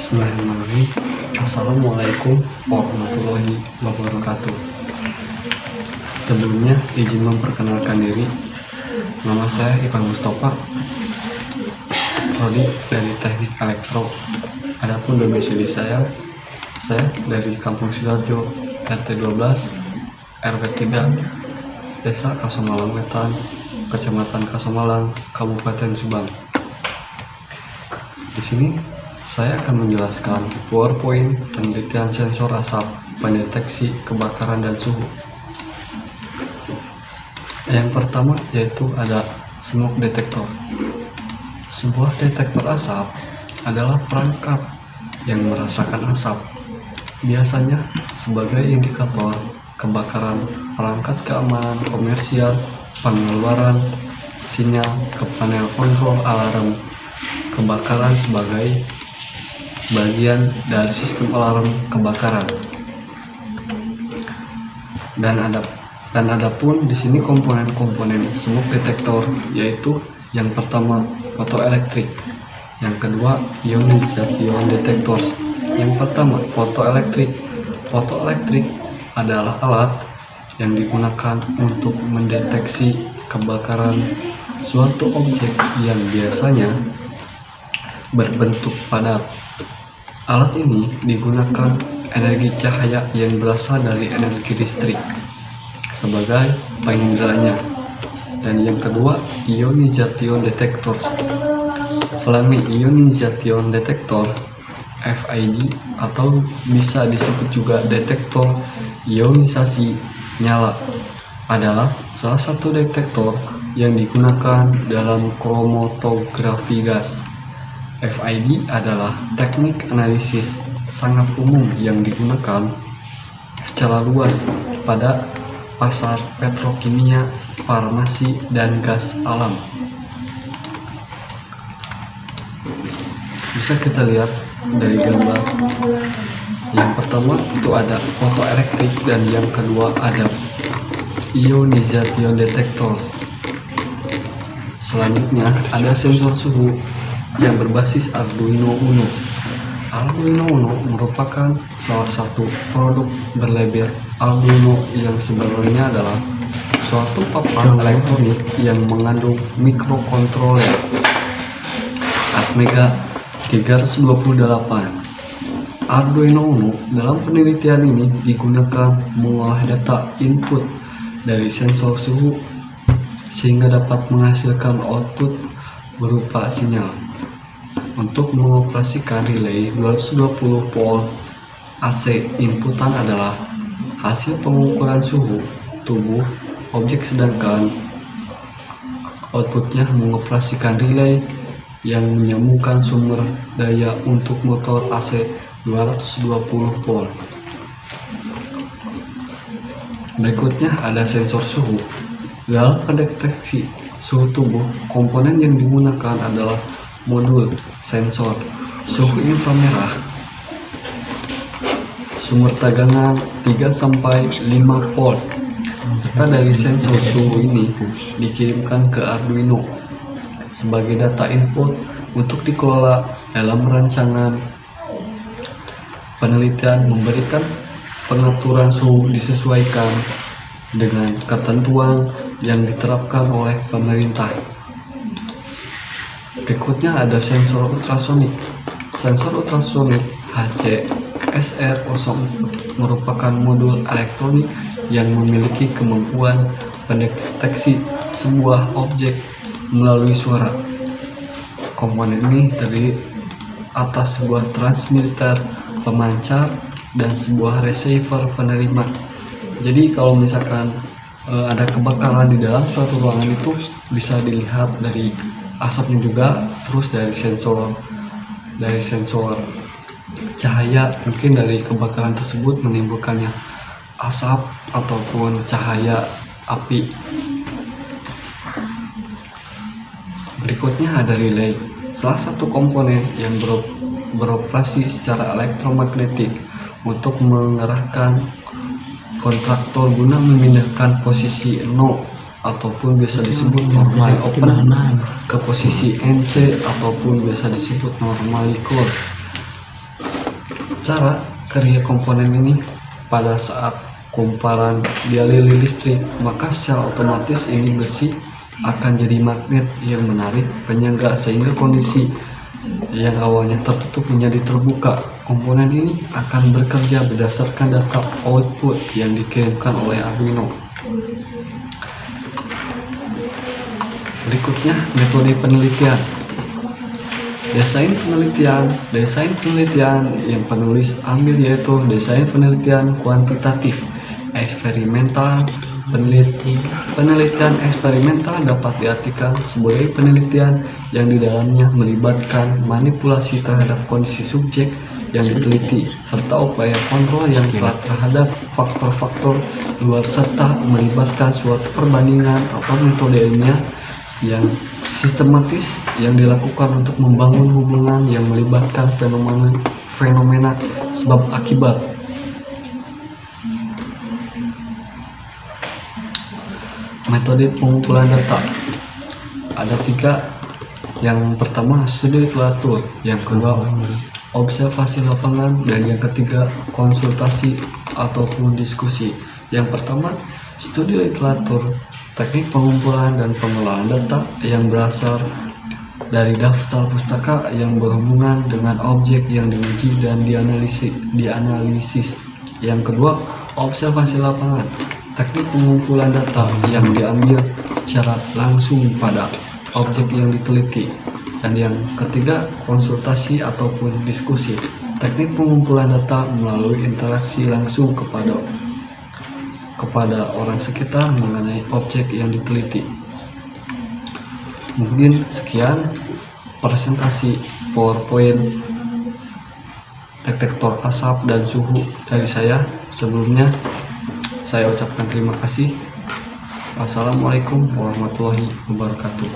Bismillahirrahmanirrahim. Assalamualaikum warahmatullahi wabarakatuh. Sebelumnya izin memperkenalkan diri. Nama saya Ivan Mustafa, prodi dari Teknik Elektro. Adapun domisili saya dari Kampung Sidoarjo, RT 12, RW 3, Desa Kasomalang Wetan, Kecamatan Kasomalang, Kabupaten Subang. Di sini saya akan menjelaskan PowerPoint penelitian sensor asap pendeteksi kebakaran dan suhu. Yang pertama yaitu ada smoke detector. Sebuah detektor asap adalah perangkat yang merasakan asap, biasanya sebagai indikator kebakaran. Perangkat keamanan komersial pengeluaran sinyal ke panel kontrol alarm kebakaran sebagai bagian dari sistem alarm kebakaran. Dan adapun di sini komponen-komponen smoke detector yaitu yang pertama fotoelektrik, yang kedua ionization detectors. Yang pertama fotoelektrik adalah alat yang digunakan untuk mendeteksi kebakaran suatu objek yang biasanya berbentuk padat. Alat ini digunakan energi cahaya yang berasal dari energi listrik sebagai penginderanya. Dan yang kedua, ionization detectors. Flame ionization detector (FID) atau bisa disebut juga detektor ionisasi nyala adalah salah satu detektor yang digunakan dalam kromatografi gas. FID adalah teknik analisis sangat umum yang digunakan secara luas pada pasar petrokimia, farmasi, dan gas alam. Bisa kita lihat dari gambar. Yang pertama itu ada fotoelektrik dan yang kedua ada ionization detectors. Selanjutnya ada sensor suhu yang berbasis Arduino Uno. Arduino Uno merupakan salah satu produk berlabel Arduino yang sebenarnya adalah suatu papan elektronik yang mengandung mikrokontroler Atmega 328. Arduino Uno dalam penelitian ini digunakan mengolah data input dari sensor suhu sehingga dapat menghasilkan output berupa sinyal. Untuk mengoperasikan relay 220 volt AC, inputan adalah hasil pengukuran suhu tubuh objek, sedangkan outputnya mengoperasikan relay yang menyambungkan sumber daya untuk motor AC 220 volt. Berikutnya ada sensor suhu. Dalam pendeteksi suhu tubuh, komponen yang digunakan adalah modul sensor suhu inframerah, sumber tegangan 3-5 volt. Data dari sensor suhu ini dikirimkan ke Arduino sebagai data input untuk dikelola dalam rancangan penelitian. Memberikan pengaturan suhu disesuaikan dengan ketentuan yang diterapkan oleh pemerintah. Berikutnya ada sensor ultrasonik. Sensor ultrasonik HC-SR04 merupakan modul elektronik yang memiliki kemampuan mendeteksi sebuah objek melalui suara. Komponen ini terdiri atas sebuah transmitter pemancar dan sebuah receiver penerima. Jadi kalau misalkan ada kebakaran di dalam suatu ruangan itu bisa dilihat dari asapnya juga, terus dari sensor cahaya, mungkin dari kebakaran tersebut menimbulkannya asap ataupun cahaya api. Berikutnya ada relay, salah satu komponen yang beroperasi secara elektromagnetik untuk mengerahkan kontraktor guna memindahkan posisi no ataupun biasa disebut normally open ke posisi NC ataupun biasa disebut normally close. Cara kerja komponen ini pada saat kumparan dialiri listrik, maka secara otomatis ini besi akan jadi magnet yang menarik penyangga sehingga kondisi yang awalnya tertutup menjadi terbuka. Komponen ini akan bekerja berdasarkan data output yang dikirimkan oleh Arduino. Berikutnya metode penelitian. Desain penelitian yang penulis ambil yaitu desain penelitian kuantitatif eksperimental. Penelitian eksperimental dapat diartikan sebagai penelitian yang di dalamnya melibatkan manipulasi terhadap kondisi subjek yang diteliti serta upaya kontrol yang tepat terhadap faktor-faktor luar serta melibatkan suatu perbandingan atau metode ilmiah yang sistematis yang dilakukan untuk membangun hubungan yang melibatkan fenomena sebab akibat. Metode pengumpulan data ada 3. Yang pertama studi literatur, yang kedua observasi lapangan, dan yang ketiga konsultasi ataupun diskusi. Yang pertama studi literatur, teknik pengumpulan dan pengelolaan data yang berasal dari daftar pustaka yang berhubungan dengan objek yang diuji dan dianalisis. Yang kedua observasi lapangan, teknik pengumpulan data yang diambil secara langsung pada objek yang diteliti. Dan yang ketiga konsultasi ataupun diskusi, teknik pengumpulan data melalui interaksi langsung kepada orang sekitar mengenai objek yang diteliti. Mungkin sekian presentasi PowerPoint detektor asap dan suhu dari saya. Sebelumnya saya ucapkan terima kasih. Wassalamualaikum warahmatullahi wabarakatuh.